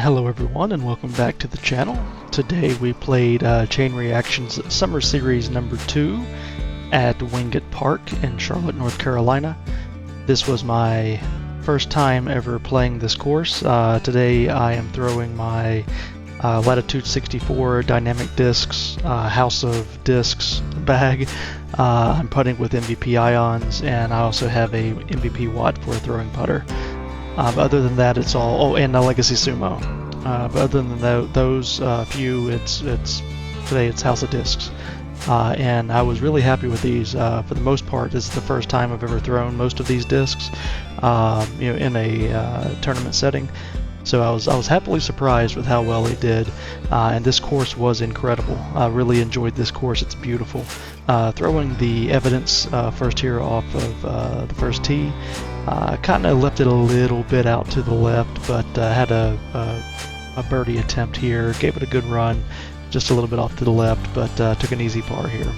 Hello everyone and welcome back to the channel. Today we played Chain Reactions Summer Series number 2 at Wingate Park in Charlotte, North Carolina. This was my first time ever playing this course. Today I am throwing my Latitude 64 Dynamic Discs, House of Discs bag. I'm putting with MVP ions, and I also have a MVP watt for a throwing putter. But other than that, it's all and a Legacy Sumo. But other than those few, today it's House of Discs, and I was really happy with these. For the most part, this is the first time I've ever thrown most of these discs, in a tournament setting. So I was happily surprised with how well they did, and this course was incredible. I really enjoyed this course. It's beautiful. Throwing the Evidence first here off of the first tee. Kind of left it a little bit out to the left, but had a birdie attempt here. Gave it a good run, just a little bit off to the left, but took an easy par here.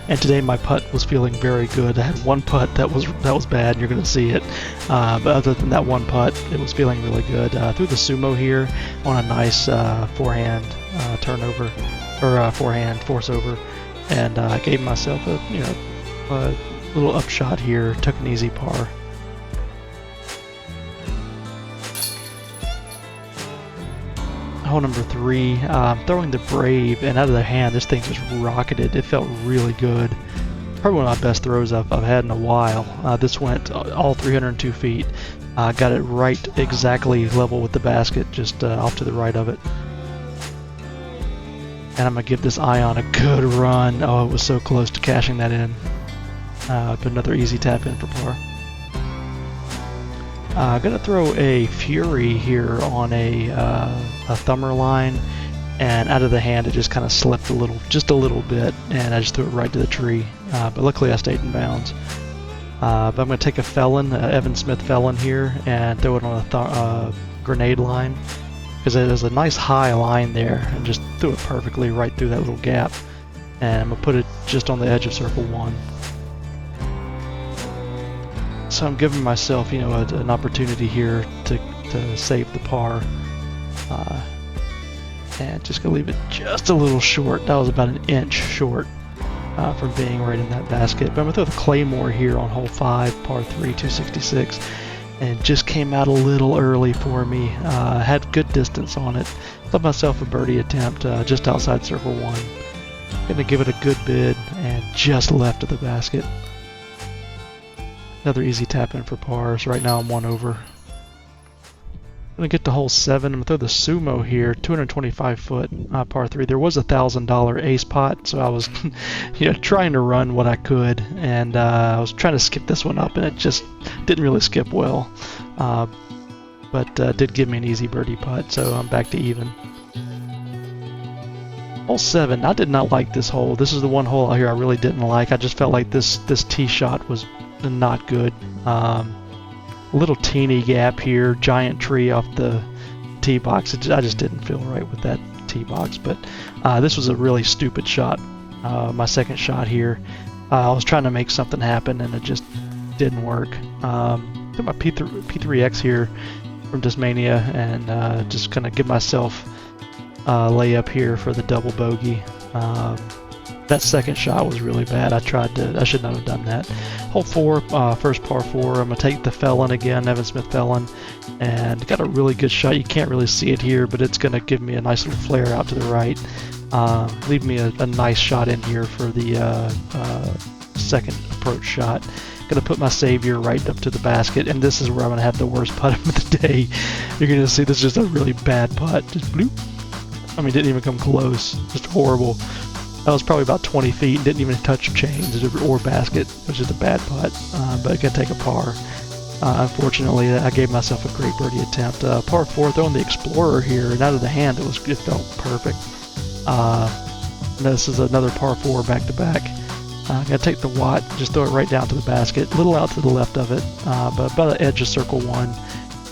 And today my putt was feeling very good. I had one putt that was bad, and you're going to see it. But other than that one putt, it was feeling really good. Threw the Sumo here on a nice forehand turnover, or forehand force over, and gave myself a little upshot here. Took an easy par. Hole number 3, throwing the Brave, and out of the hand, this thing just rocketed. It felt really good. Probably one of my best throws I've had in a while. This went all 302 feet. Got it right exactly level with the basket, just off to the right of it. And I'm going to give this ion a good run. Oh, it was so close to cashing that in. But another easy tap in for par. I'm going to throw a Fury here on a thumber line, and out of the hand it just kind of slipped just a little bit, and I just threw it right to the tree. But luckily I stayed in bounds. But I'm going to take a Felon, Evan Smith Felon here, and throw it on a grenade line, because there's a nice high line there, and just threw it perfectly right through that little gap. And I'm going to put it just on the edge of circle 1. So I'm giving myself, an opportunity here to save the par, and just gonna leave it just a little short. That was about an inch short from being right in that basket. But I'm gonna throw the Claymore here on hole 5, par 3, 266, and just came out a little early for me. Had good distance on it. Left myself a birdie attempt just outside circle 1. Gonna give it a good bid and just left of the basket. Another easy tap in for par, so right now I'm 1 over. I'm going to get to hole 7. I'm going to throw the Sumo here, 225 foot, par 3. There was a $1,000 ace pot, so I was trying to run what I could, and I was trying to skip this one up, and it just didn't really skip well. But did give me an easy birdie putt, so I'm back to even. Hole 7, I did not like this hole. This is the one hole out here I really didn't like. I just felt like this tee shot was not good. Little teeny gap here, giant tree off the tee box. I just didn't feel right with that tee box, but this was a really stupid shot. My second shot here. I was trying to make something happen, and it just didn't work. Took my P3X here from Discmania, and just kind of give myself layup here for the double bogey. That second shot was really bad. I should not have done that. Hole 4, first par 4. I'm gonna take the Felon again, Evan Smith Felon, and got a really good shot. You can't really see it here, but it's gonna give me a nice little flare out to the right. Leave me a nice shot in here for the second approach shot. Gonna put my Savior right up to the basket, and this is where I'm gonna have the worst putt of the day. You're gonna see this is just a really bad putt. Just bloop. I mean, didn't even come close. Just horrible. That was probably about 20 feet, didn't even touch chains or basket. It was just a bad putt, but I could take a par. Unfortunately, I gave myself a great birdie attempt. Par 4, throwing the Explorer here, and out of the hand, it felt perfect. This is another par 4 back to back. I'm gonna take the Watt, just throw it right down to the basket, a little out to the left of it, but about the edge of circle 1.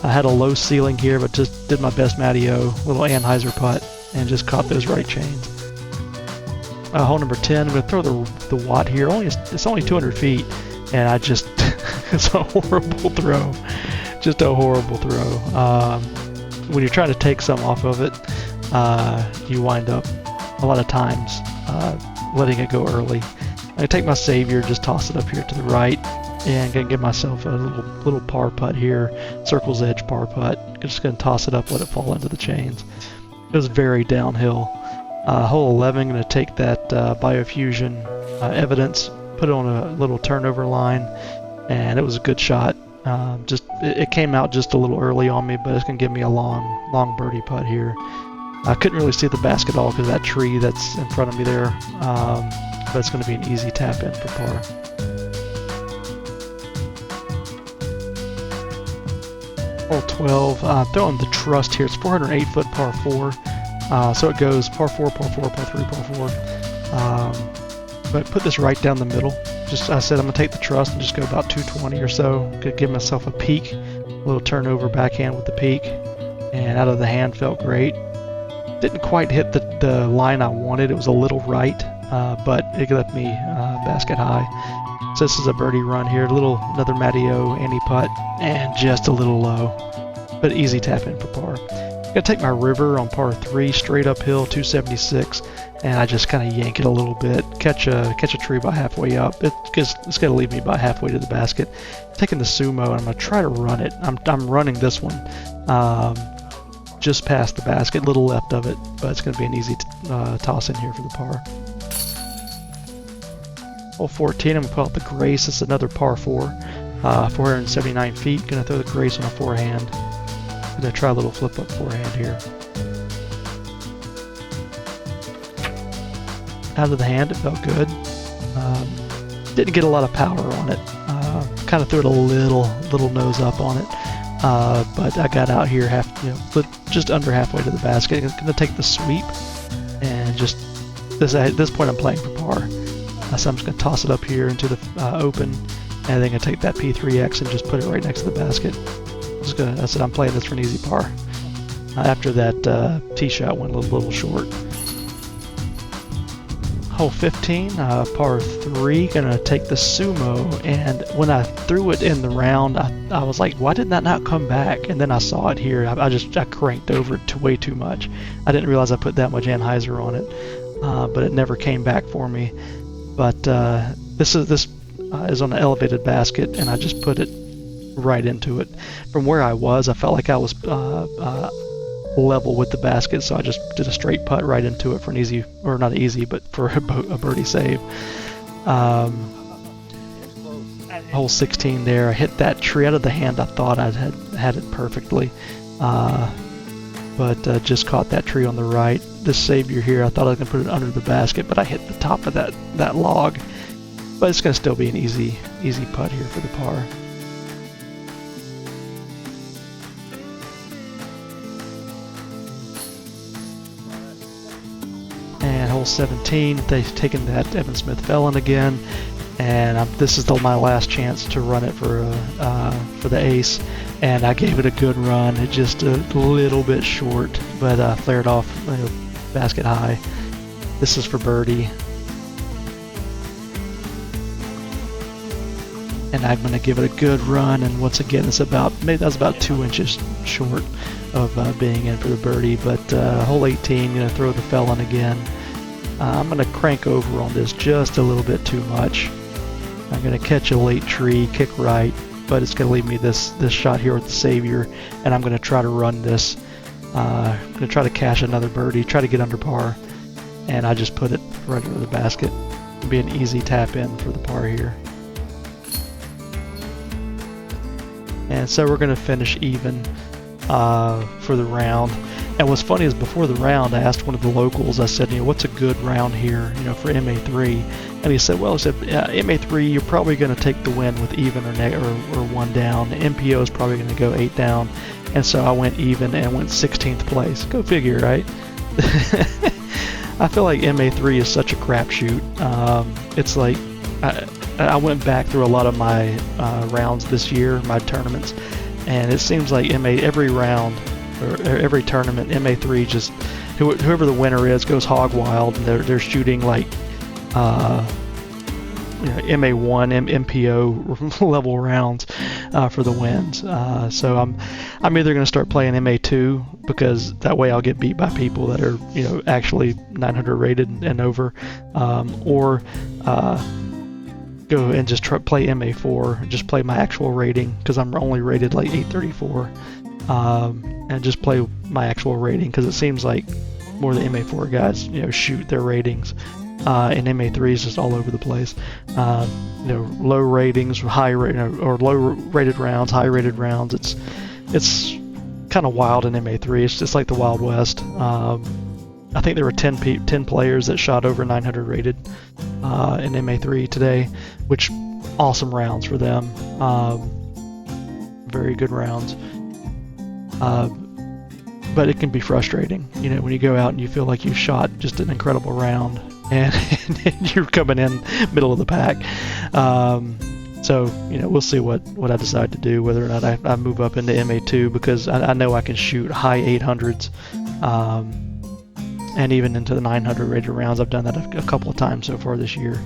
I had a low ceiling here, but just did my best Matty-O, little Anheuser putt, and just caught those right chains. Hole number 10, I'm going to throw the Watt here. It's only 200 feet, and I just, it's a horrible throw. just a horrible throw. When you're trying to take some off of it, you wind up a lot of times letting it go early. I'm gonna take my savior, just toss it up here to the right, and gonna give myself a little par putt here, circle's edge par putt. Just gonna toss it up, let it fall into the chains. It was very downhill. Hole 11, gonna take that biofusion evidence, put it on a little turnover line, and it was a good shot. It came out just a little early on me, but it's gonna give me a long birdie putt here. I couldn't really see the basket at all because of that tree that's in front of me there, but it's going to be an easy tap in for par. Hole 12, throwing the trust here. It's 408 foot par 4, so it goes par 4, par 4, par 3, par 4. But put this right down the middle. I said I'm going to take the trust and just go about 220 or so. Could give myself a peak, a little turnover backhand with the peak, and out of the hand felt great. Didn't quite hit the line I wanted. It was a little right, but it left me basket high. So this is a birdie run here. Another Mateo anti-putt, and just a little low, but easy tap in for par. I'm gonna take my river on par 3, straight uphill, 276, and I just kind of yank it a little bit, catch a tree about halfway up. It's gonna leave me about halfway to the basket. Taking the sumo, and I'm gonna try to run it. I'm running this one. Just past the basket, little left of it, but it's going to be an easy toss in here for the par. Hole 14, I'm going to pull out the Grace. It's another par 4, 479 feet. Going to throw the Grace on a forehand. Going to try a little flip up forehand here. Out of the hand, it felt good. Didn't get a lot of power on it. Kind of threw it a little nose up on it. But I got out here just under halfway to the basket. I'm going to take the sweep, and at this point I'm playing for par. So I'm just going to toss it up here into the open, and then I'm going to take that P3X and just put it right next to the basket. I said I'm playing this for an easy par. After that tee shot went a little short. Hole 15, par 3, gonna take the sumo, and when I threw it in the round, I was like, why did that not come back? And then I saw it here. I cranked over it way too much. I didn't realize I put that much anhyzer on it, but it never came back for me. But this is on an elevated basket, and I just put it right into it. From where I was, I felt like I was level with the basket, so I just did a straight putt right into it for an easy, or not easy, but for a birdie save. Hole 16 there, I hit that tree out of the hand. I thought I had it perfectly, but just caught that tree on the right. This savior here, I thought I was going to put it under the basket, but I hit the top of that log. But it's going to still be an easy putt here for the par. And hole 17, they've taken that Evan Smith Felon again, and this is my last chance to run it for the ace, and I gave it a good run. It just a little bit short, but flared off basket high. This is for birdie, and I'm going to give it a good run. And once again, maybe that's about 2 inches short of being in for the birdie. But hole 18, going to throw the Felon again. I'm going to crank over on this just a little bit too much. I'm going to catch a late tree, kick right, but it's going to leave me this shot here with the savior, and I'm going to try to run this. I'm going to try to cash another birdie, try to get under par, and I just put it right under the basket. It'll be an easy tap in for the par here. And so we're going to finish even for the round. And what's funny is before the round, I asked one of the locals, I said, what's a good round here, for MA3? And he said, MA3, you're probably going to take the win with even or one down. MPO is probably going to go 8 down. And so I went even and went 16th place. Go figure, right? I feel like MA3 is such a crapshoot. It's like, I went back through a lot of my rounds this year, my tournaments, and it seems like every round, or every tournament, MA3 just whoever the winner is goes hog wild, and they're shooting like MA1, MPO level rounds for the wins. So I'm either going to start playing MA2 because that way I'll get beat by people that are actually 900 rated and over, or go and just play MA4, just play my actual rating because I'm only rated like 834, and just play my actual rating because it seems like more of the MA4 guys shoot their ratings. And MA3 is just all over the place. Low ratings, or low rated rounds, high rated rounds. It's kind of wild in MA3. It's just like the Wild West. I think there were 10 players that shot over 900 rated in MA3 today, which awesome rounds for them. Very good rounds. But it can be frustrating, when you go out and you feel like you shot just an incredible round. And you're coming in middle of the pack. So we'll see what I decide to do, whether or not I move up into MA2, because I know I can shoot high 800s, and even into the 900 rated rounds. I've done that a couple of times so far this year.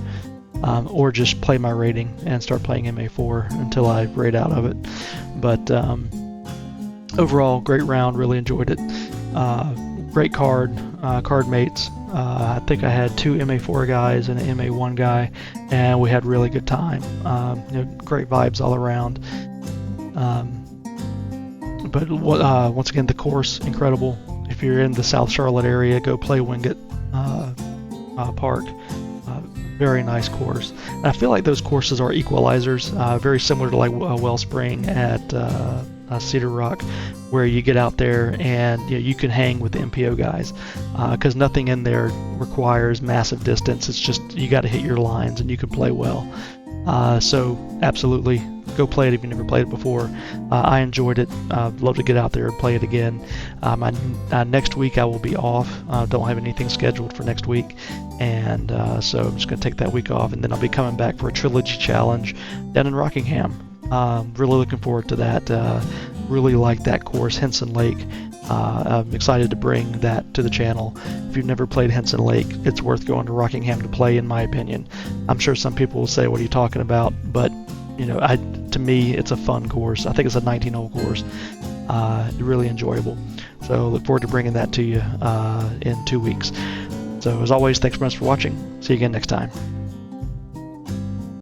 Or just play my rating and start playing MA4 until I rate out of it. But overall, great round, really enjoyed it. Great card mates. I think I had 2 MA4 guys and an MA1 guy, and we had really good time. Great vibes all around. But once again, the course, incredible. If you're in the South Charlotte area, go play Wingate Park. Very nice course. And I feel like those courses are equalizers, very similar to like Wellspring at Cedar Rock, where you get out there and you can hang with the MPO guys, because nothing in there requires massive distance. It's just you got to hit your lines and you can play well. So absolutely go play it if you've never played it before. I enjoyed it. I'd love to get out there and play it again. Next week I will be off. Don't have anything scheduled for next week, and so I'm just going to take that week off, and then I'll be coming back for a trilogy challenge down in Rockingham. Really looking forward to that. Really like that course, Henson Lake. I'm excited to bring that to the channel. If you've never played Henson Lake, it's worth going to Rockingham to play, in my opinion. I'm sure some people will say, what are you talking about? But to me, it's a fun course. I think it's a 19-hole course. Really enjoyable. So look forward to bringing that to you in 2 weeks. So as always, thanks so much for watching. See you again next time.